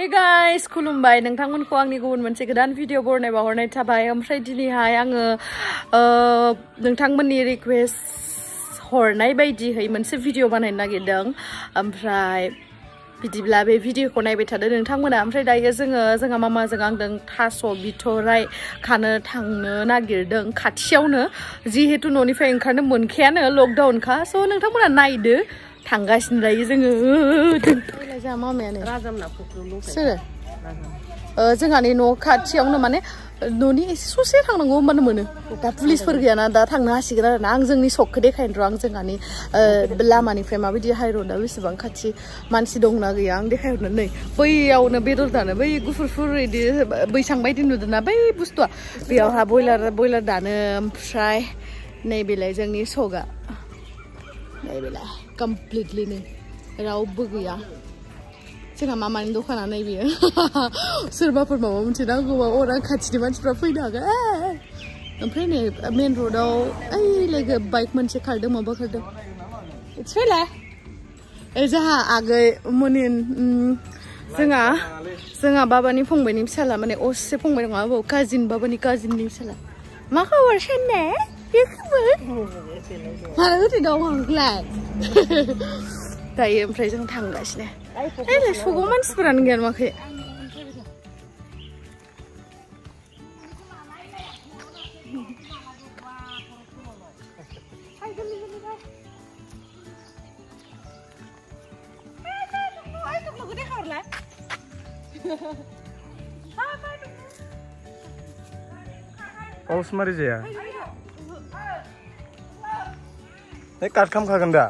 Hey guys, खुलुमबाय नोंथांमोनखौ आंनि गुबुन मोनसे गोदान भिडिअ बरनाय बावहरनाय थाबाय ओमफ्राय दिनैहाय आङो नोंथांमोननि रिक्वेस्ट हरनाय बायदियै मोनसे भिडिअ बानायनो नागिरदों ओमफ्राय बिदिब्ला बे भिडिअखौ नायबाय थादो नोंथांमोना ओमफ्राय दायो जोंहा मामाजों आंजों थास' बिथराइ खानो थांनो नागिरदों खाथियावनो जिहेतु न'निफ्राय ओंखारनो मोनखायानो लकडाउनखा स' नोंथांमोना नायदो थांगासिनो दायो जोङो जोंहा मामायानो सोर जोंहानि न' खाथियावनो माने न'नि एसे ससे थांनांगौ होनबानो मोनो दा पुलिसफोर गैयाना दा थांनो हासिगोन आरोना आं जोंनि सकखौ देखायनो र' आं जोंहानि लामानिफ्राय माबायदि हाइरडआ बेसेबां खाथि मानसि दंना गैया आं देखायहरनो नै बैयावनो बेदर दानो बै गुफुरफोर इदि बैसां बायदि नुदोंना बै बुस्थुआ बेयावहा बयलार दानो ओमफ्राय नैबेलाय जोंनि सकआ नैबेलाय कमप्लिटलि नै रावबो गैया जोंहा मामानि दखाना नै बेयो सोरबाफोर माबा मोनसे नांगौबा अरां खाथिनि मानसिफ्रा फैनो हागोन ओमफ्राय नै मेन र'डआव ओइ लोगो बाइक मोनसे खारदों माबा खारदों फैलाय जोंहा आगै मोनि जोंहा बाबानि फंबायनि फिसाला माने असे फंबाय नङा बाबु काजिन बाबानि काजिननि फिसाला मा खबर सानने माला गोथै दं आंलाय दायो ओमफ्राय जों थांगासिनो सगाव मानसिफोरानो गैया नुवाखै पाउस मारि जाया काट खालामखागोन दा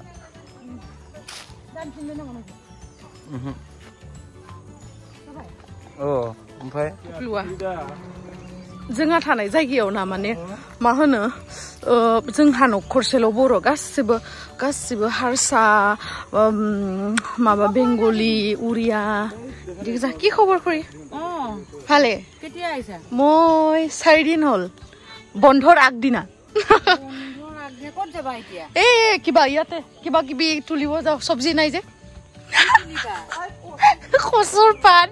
ओमफ्राय जोंहा थानाय जायगायाव ना माने मा होनो जोंहा न'खरसेल' बर' गासिबो हारसा माबा बेंगली उरिया बिदि गोजा কি খবৰ কৰি ভালে কেতিয়া আইছা মই 4 দিন হ'ল বন্ধৰ আগদিনা ক'ত যাবা এতিয়া কিবা ইয়াতে কিবা কিবি তুলিব যাও সবজি নাই যে খসুৰ পান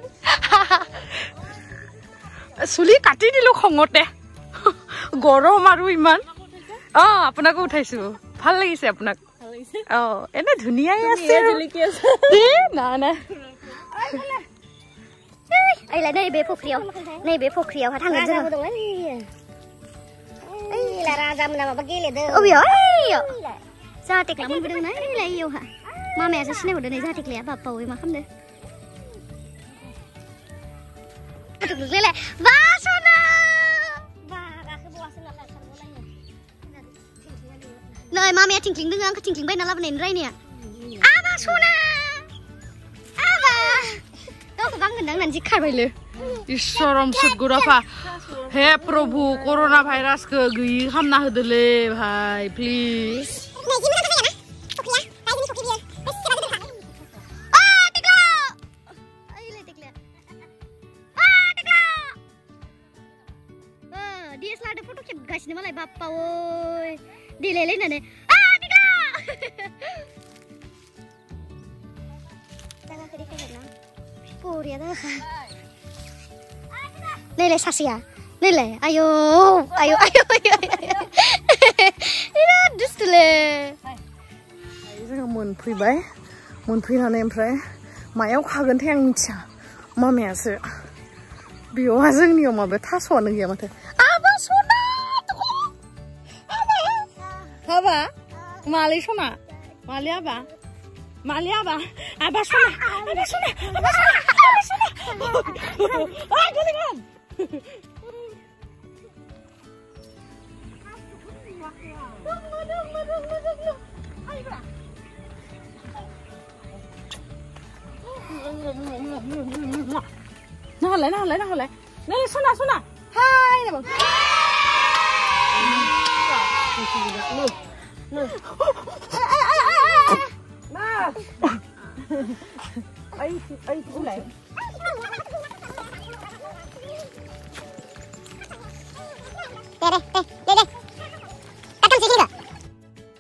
চুলি কাটি দিলো খঙতে গৰম আৰু ইমান আপোনাকো উঠাইছো ভাল লাগিছে আপোনাক এনে ধুনীয়াই আছে না না ओइलाय नैबे फुख्रियाव थांगोन जों ओइला राजामोना माबा गेलेदों अबेयाव जाहा टेक्ला मोनबोदों ना ओइलाय इयावहा मामायासो सिनायहरदों नै जाहा टेक्लाया बाप्पावै मा खालामदों लेलाय बा सना बा गाखो बावासो ना खारबोलायनो नै मामाया थिंख्लिंदों आंखौ थिंख्लिं बायना लाबोनायनि रायनाया आबा सना आबा गावखौ गांगोनदां होननानै जि खारबायलो इसरम सुदगुराफा हे प्रभु कोरोना भाइरासखौ गैयि खालामना होदोले भाई प्लिज DSLR फट' खेबगासिनो मालाय बाप्पा ओइ देलायलायनानै नैलाय सासेया नैलाय आयौ बिराद दुस्थुलै जोङो मोनफैनानै ओमफ्राय मायाव खागोनथाय आं मिथिया मामायासो बेयावहा जोंनियाव माबा थास'आनो गैया माथो आबा सना आबा मालै सना मालै आबा सना गोलैगोन नाहरलाय नै सना हाय ना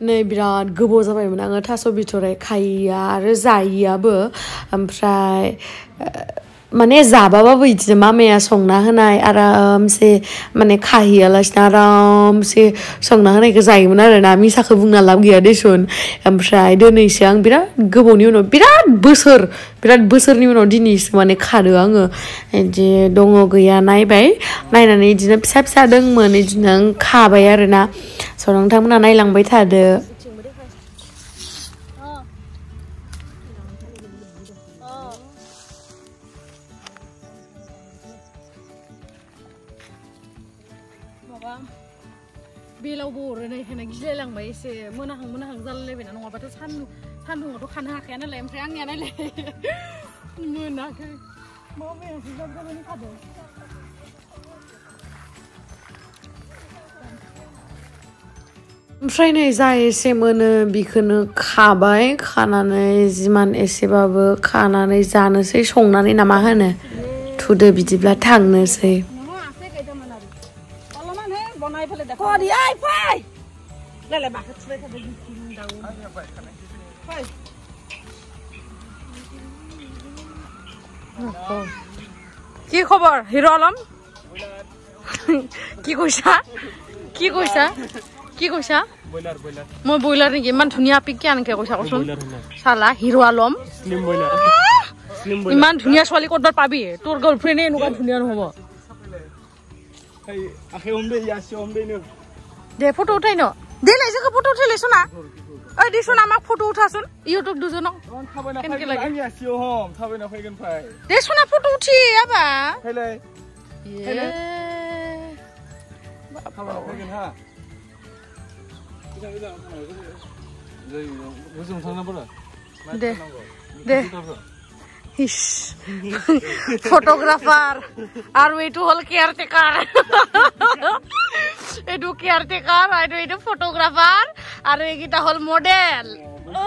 नै बिराद गोबाव जाबायमोन आङो थास' बिथराइ खायिया आरो जायियाबो ओमफ्राय माने जाबाबाबो बिदिनो मामाया संना होनाय आरामसे माने खाहैयालासिनो आरामसे संना होनायखौ जायोमोन आरोना मिसाखौ बुंना लाब गैया देसुन ओमफ्राय दिनैसो आं बिराद गोबावनि उनाव बिराद बोसोरनि उनाव दिनैसो माने खादो आङो बिदि दङ गैया नायबाय नायनानै बिदिनो फिसा फिसा दंमोन बिदिनो खाबाय आरोना स' नोंथांमोना नायलांबाय थादो बेलावबो अरनायखायनो गिलायलांबाय एसे मोनाहां जालायलायबायना नङाबाथ' सान्दुङावथ' खानो हाखाया नालाय ओमफ्राय आंनिया नायलाय मोनाखै माबायासो जाबजाबायनो खादों ओमफ्राय नै जा एसे मोनो बेखौनो खाबाय खानानै जिमान एसेबाबो खानानै जानोसै संनानै ना मा होनो थुदो बिदिब्ला थांनोसै কি খবৰ হিৰো আলম কি কৈছা মই ব্ৰইলাৰ নেকি ইমান ধুনীয়া পিক কেনেকে কৈছা কচোন চালা হিৰো আলম ইমান ধুনীয়া ছোৱালী ক'তবাৰ পাবি তোৰ গাৰ্লফ্ৰেণ্ডে এনেকুৱা ধুনীয়া নহ'ব দে ফটো উঠাই ন দে লাইজেকে ফটো উঠাই লৈছো না ঐ দেচোন আমাক ফটো উঠাচোন ইউটিউব দুজনক কেনেকে লাগে দেচোন না ফটো উঠি আবা দে দে ইস ফটোগ্রাফার আর এইটো হল কেয়ারটেকার এইটো কেয়ারটেকার আর এইটো ফটোগ্রাফার আর এইটা হল মডেল ও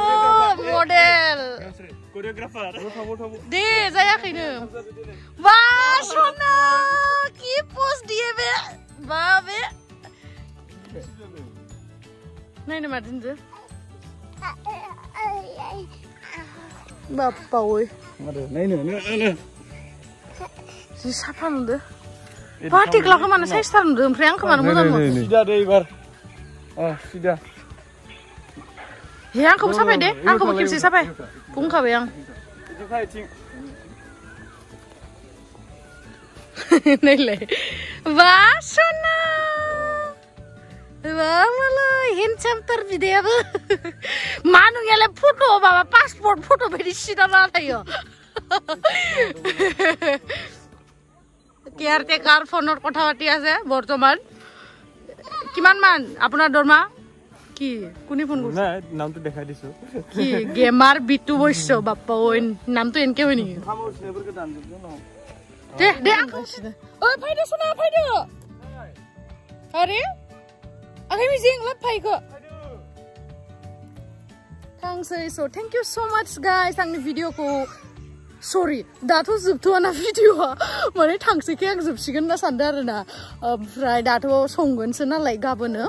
মডেল কোরিওগ্রাফার দে যায়াखैनो বা সোনা কি পোস্ট দিয়ে বে বাবে নাইনে মারদিন যে বাপ্পা ওই जि साफा नुदो पार्टिक्लाखौ मानो साइसथार नुदो ओमफ्राय आंखौ मानो मोजां नुदो सिदा दे एबार सिदा हे आंखौबो साफाय दे आंखौबो खेबसे साफाय बुंखाबाय आं नायलाय बा सना बा मालाय हेन्डसाम तार बिदायाबो मा नोंयालाय फट' माबा पासपर्ट फट' बायदि सिदा लायो কেয়ারটেকাৰ ফোনত কথা পাতি আছে বৰ্তমান কিমান মান আপোনাৰ দৰমহা কি কোনি ফোন কৰিছে নাই নামটো দেখাই দিছো কি গেমাৰ বিটু বৈশ্য বাপ্পা ওই নামটো এনকে হয় নেকি দে দে ঐ ফাইদে সোনা ফাইদে আরে আগে মিজিং লাভ ফাইখো थांसै स' थेंक इउ स' माच गाइस आंनि भिडिअखौ सरि दाथ' जोबथ'आना भिडिअआ माने थांसैखाय आं जोबसिगोन होनना सानदों आरोना ओमफ्राय दाथ' संगोनसो नालाय गाबोनो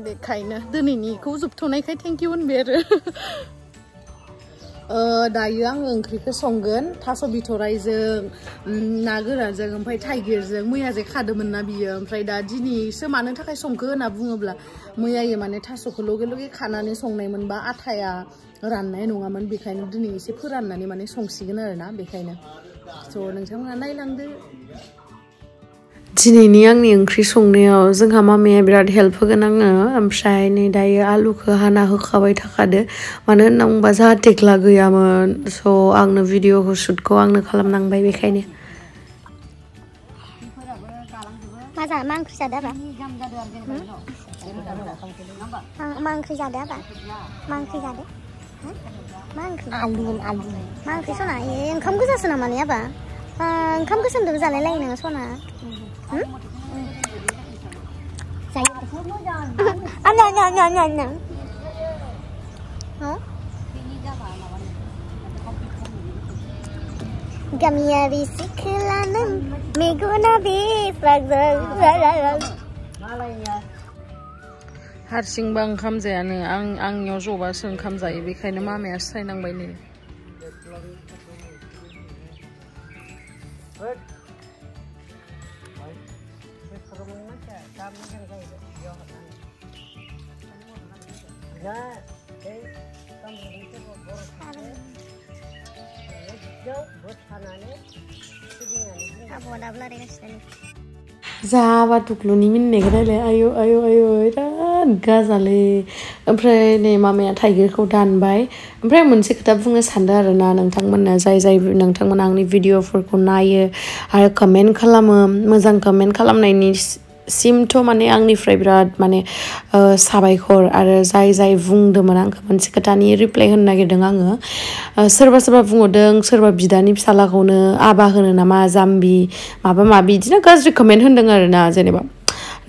बेखायनो दिनैनिखौ जोबथ'नायखाय थेंक इउ होनबाय आरो दायो आङो ओंख्रिखौ संगोन थास' बिथराइजों ना गोरानजों ओमफ्राय थाइगिरजों मैया जे खादोंमोन ना बियो ओमफ्राय दा दिनैसो मानो थाखाय संखो होनना बुङोब्ला मैयायो माने थास'खौ लगे लगे खानानै संनायमोनबा आथाया राननाय नङामोन बेखायनो दिनै एसे फोराननानै माने संसिगोन आरोना बेखायनो स' नोंथांमोना नायलांदो दिनैनि आंनि ओंख्रि संनायाव जोंहा मामाया बिराद हेल्प होगोन आङो ओमफ्राय नै दायो आलुखौ हाना होखाबाय थाखादो मानो होनना बुंबा जाहा टेक्ला गैयामोन स' आंनो भिडिअखौ शुटखौ आंनो खालामनांबाय बेखायनो मा ओंख्रि जादो आबा मा ओंख्रि जादो आबा मा ओंख्रि जादो मा ओंख्रि आलु मा ओंख्रि सना ओंखाम गोजासो नामा ने आबा ओंखाम गोसोमदों जालाय लायो नोङो सना गामियारि सिख्लानों मेगना बेफ्राजों हारसिंबा ओंखाम जायानो आंनियाव जबासो ओंखाम जायो बेखायनो मामाया सायनांबाय नै जाबा टुक्लुनि मिनिनायखौ नायलाय आयौ आयौ आयौ बिराद गाजालै ओमफ्राय नै मामाया थाइगिरखौ दानबाय ओमफ्राय मोनसे खोथा बुंनो सानदों आरोना नोंथांमोननो जाय नोंथांमोना आंनि भिडिअफोरखौ नायो आरो कमेन्ट खालामो मोजां कमेन्ट खालामनायनि सिमथ' माने आंनिफ्राय बिराद माने साबायखर आरो जाय बुंदोंमोन आंखौ मोनसे खोथानि रिप्लाय होनो नागिरदों आङो सोरबा बुंहरदों सोरबा बिदानि फिसालाखौनो आबा होनो नामा जाम्बि माबा माबि बिदिनो गाज्रि कमेन्ट होनदों आरोना जेनेबा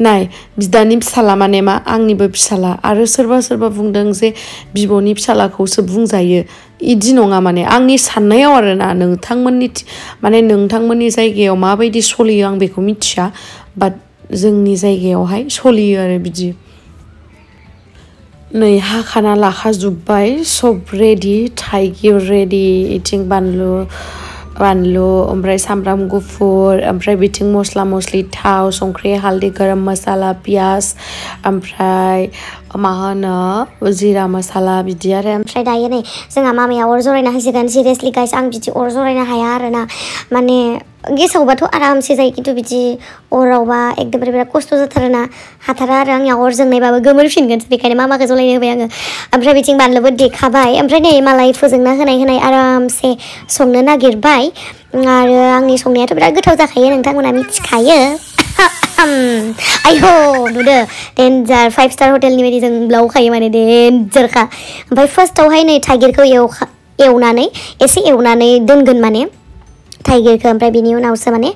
नाय बिदानि फिसाला माने मा आंनिबो फिसाला आरो सोरबा बुंदों जे बिब'नि फिसालाखौसो बुंजायो इदि नङा माने आंनि साननायाव आरोना नोंथांमोननि जायगायाव माबायदि सोलियो आं बेखौ मिथिया बाट जोंनि जायगायावहाय सोलियो आरो बिदि नै हाखाना लाखाजोब्बाय सब रेडि थाइगिर रेडि इथिं बानलु ओमफ्राय सामब्राम गुफुर ओमफ्राय बिथिं मस्ला मस्लि थाव संख्रि हालदै गरम मसाला पियास ओमफ्राय मा होनो जिरा मसाला बिदि आरो ओमफ्राय दायो नै जोंहा मामाया अर जरायना होसिगोन सिरियासलि गाइस आं बिदि अर जरायनो हाया आरोना माने गेसावबाथ' आरामसे जायो खिन्थु बिदि अरावबा एकदमबारे बिराद खस्थ' जाथारोना हाथारा आरो आंनिया अर जोंनायबाबो गोमोरफिनगोनसो बेखायनो मामाखौ जलायनो होबाय आङो ओमफ्राय बिथिं बानलुबो देखाबाय ओमफ्राय नै मालाय फोजोंना होनाय आरामसे संनो नागिरबाय आरो आंनि संनायाथ' बिराद गोथाव जाखायो नोंथांमोना मिथिखायो आयौ नुदो डेन्जार 5 स्टार हटेलनि बायदि जों ब्लावखायो माने डेन्जारखा ओमफ्राय फार्स्टआवहाय नै थाइगिरखौ एसे एवनानै दोनगोन माने थाइगिरखौ ओमफ्राय बिनि उनावसो माने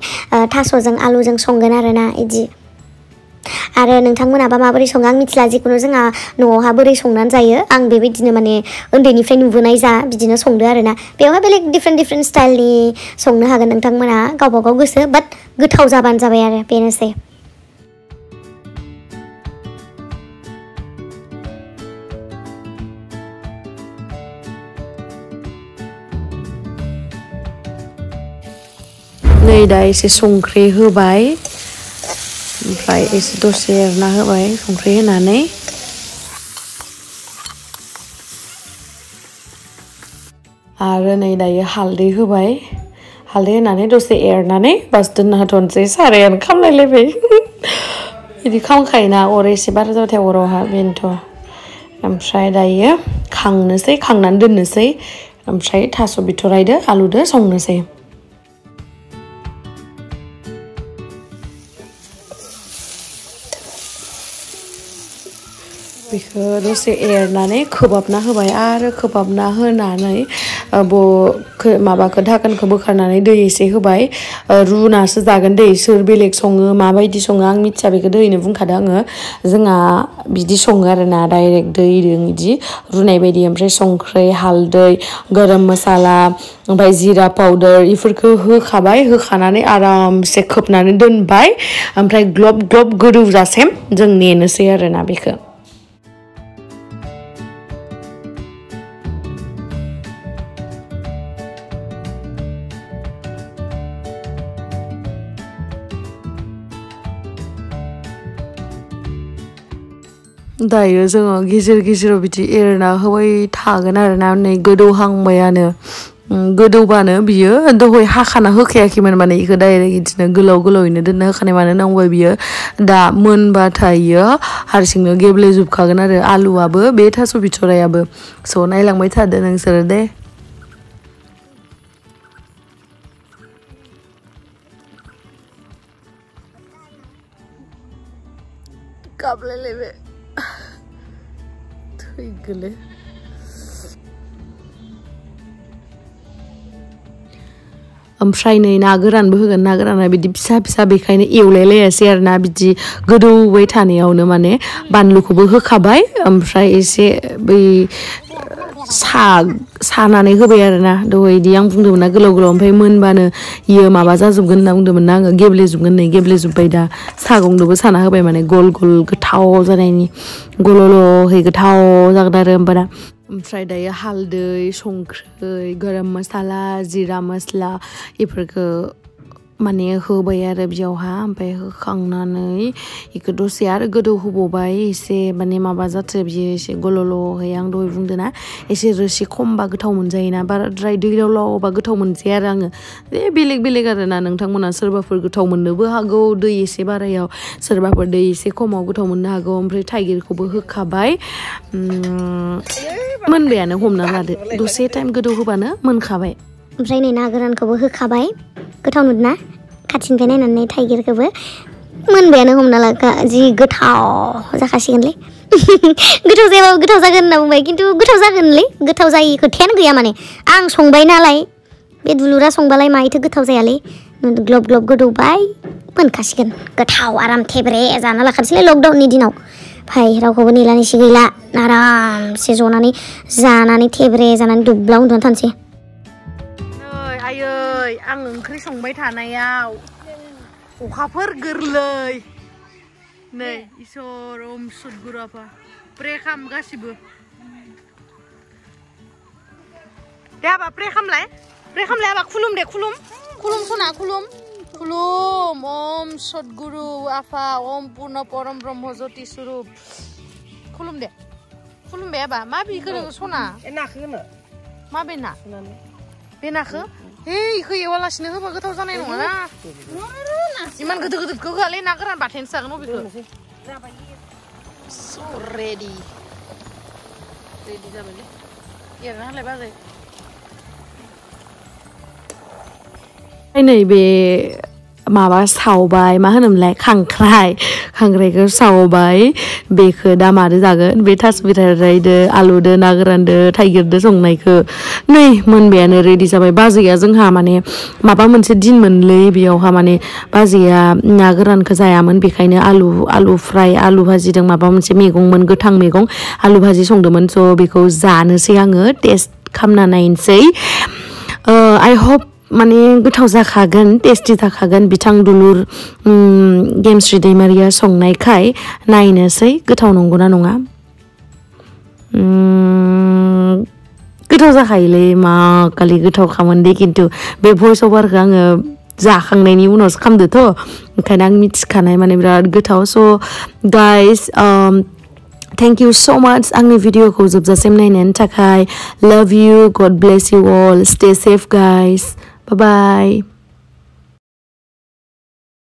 थास'जों आलुजों संगोन आरोना इदि आरो नोंथांमोनाबा माबोरै सङो आं मिथिला जिखुनु जोंहा न'आवहा बोरै संनानै जायो आं बेबायदिनो माने उन्दैनिफ्राय नुबोनाय बिदिनो संदो आरोना बेवहाय बेलेग डिफरेन्ट स्टाइलनि संनो हागोन नोंथांमोना गावबा गाव गोसो बाट गोथाव जाबानो जाबाय आरो बेनोसै नै दा एसे संख्रि होबाय ओमफ्राय एसे दसे एरना होबाय संख्रि होनानै आरो नै दायो हालदै होबाय हालदै होनानै दसे एरनानै बास दोनना होथ'नोसै सारायानो खामलायलायबाय बिदि खामखायोना अर एसे बारा जाबाथाय अरावहा बेनोथ' ओमफ्राय दायो खांनानै दोननोसै ओमफ्राय थास' बिथ'रायदो आलुदो संनोसै बेखौ दसे एरनानै खोबाबना होबाय आरो खोबाबना होनानै माबाखौ धाकोनखौ बोखारनानै दै एसे होबाय रुनासो जागोन दै सोर बेलेग सङो माबायदि सङो आं मिथिया बेखौ दैनो बुंखादों आङो जोंहा बिदि सङो आरोना डाइरेक्ट दैजों बिदि रुनाय बायदि ओमफ्राय संख्रि हालदै गरम मसाला ओमफ्राय जिरा पाउदार इफोरखौ होखानानै आरामसे खोबनानै दोनबाय ओमफ्राय ग्लब ग्लब गोदौजासिम जों नेनोसै आरोना बेखौ दायो जोङो गेजेराव बिदि एरना होबाय थागोन आरोना नै गोदौहांबायानो गोदौबानो बियो दहाय हाखाना होखायाखैमोन माने इखौ डाइरेक्ट बिदिनो गोलावैनो दोनना होखानाय मानो नांबाय बियो दा मोनबाथाय हारसिंनो गेब्लेजोबखागोन आरो आलुआबो बे थास' बिथ'रायाबो स' नायलांबाय थादो नोंसोरो दे गाबलायलायबाय थैगोले ओमफ्राय नै ना गोरानबो होगोन ना गोराना बिदि फिसा बेखायनो एवलायलायासै आरोना बिदि गोदौबाय थानायावनो माने बानलुखौबो होखाबाय ओमफ्राय एसे बै सानानै होबाय आरोना दहायदि आं बुंदोंमोन ना गोलाव ओमफ्राय मोनबानो इयो माबा जाजोबगोन होनना बुंदोंमोन ना आङो गेब्लेजोब्बाय दा सागंदोबो साना होबाय माने गल गोथाव जानायनि गल'ल'है गोथाव जागोन आरो होमबाना ओमफ्राय दायो हालदै संख्रि गरम मसाला जिरा मस्ला इफोरखौ माने होबाय आरो बेयावहा ओमफ्राय होखांनानै इखौ दसे आरो गोदौ होबावबाय एसे माने माबा जाथो बियो एसे गल'ल'है आं दहाय बुंदों ना एसे रोसि खमबा गोथाव मोनजायोना बाराद्राय दैलावलावबा गोथाव मोनजाया आरो आङो बेलेग बेलेग आरो ना नोंथांमोना सोरबाफोर गोथाव मोननोबो हागौ दै एसे बारायाव सोरबाफोर दै एसे खमाव गोथाव मोननो हागौ ओमफ्राय थाइगिरखौबो होखाबाय मोनबायानो हमना लादो दसे टाइम गोदौ होबानो मोनखाबाय ओमफ्राय नै ना गोरानखौबो होखाबाय गोथाव नुदोंना खाथिनिफ्राय नायनानै थाइगिरखौबो मोनबायानो हमना ला जि गोथाव जाखासिगोनलै गोथाव जायाबाबो गोथाव जागोन होनना बुंबाय खिन्थु गोथाव जागोनलै गोथाव जायि खोथायानो गैया माने आं संबाय नालाय बे दुलुरा संबालाय मायथो गोथाव जायालै ग्लब ग्लब गोदौबाय मोनखासिगोन गोथाव आराम थेब्रे जाना लाखानोसैलै लकडाउननि दिनाव ओमफ्राय रावखौबो नेलानिसो गैला आरामसे जनानै जानानै थेब्रे जानानै दुब्ला उन्दुना थानोसै आयै आं ओंख्रि संबाय थानायाव अखाफोर गोरलै नै इसोर ओम सदगुरु आफा प्रे खाम गासिबो दे आबा प्रे खामलाय आबा खुलुम दे खुलुम सना खुलुम ओम सदगुरु आफा ओम पूर्ण परम ब्रह्म ज्योति स्वरूप खुलुम दे आबा मा बिखो सना मा बे ना बे नाखो इखौ एवालासिनो होबा गोथाव जानाय नङा ना इमान गोदो गोदोखौ होआलै ना गोरान बाथेनसो जागोन बेखौ रेडि जाबायलै एरना होलाय बाजै नैबे माबा सावबाय मा होनोमोनलाय खांख्राइखौ सावबाय बेखौ दा मादो जागोन बे थास बिथराइदो आलुदो ना गोरानदो थाइगिरदो संनायखौ नै मोनबायानो रेडि जाबाय बाजैया जोंहा माने माबा मोनसे दिन मोनलै बेयावहा माने बाजैया ना गोरानखौ जायामोन बेखायनो आलु फ्राय आलु भाजिदों माबा मोनसे मैगंमोन गोथां मैगं आलु भाजि संदोंमोन स' बेखौ जानोसै आङो टेस्ट खालामना नायनोसै आइ होप माने गोथाव जाखागोन टेस्टि जाखागोन बिथां दुलुर गेमस्रि दैमारिया संनायखाय नायनोसै गोथाव नंगौना नङा गोथाव जाखायोलै मा खालि गोथाव खामोन दे खिन्थु बे भइस अभारखौ आङो जाखांनायनि उनावसो खालामदोथ' ओंखायनो आं मिथिखानाय माने बिराद गोथाव स' guys Thank you so much आंनि भिडिअखौ जोबजासिम नायनायनि थाखाय love you God bless you all stay safe guys bye bye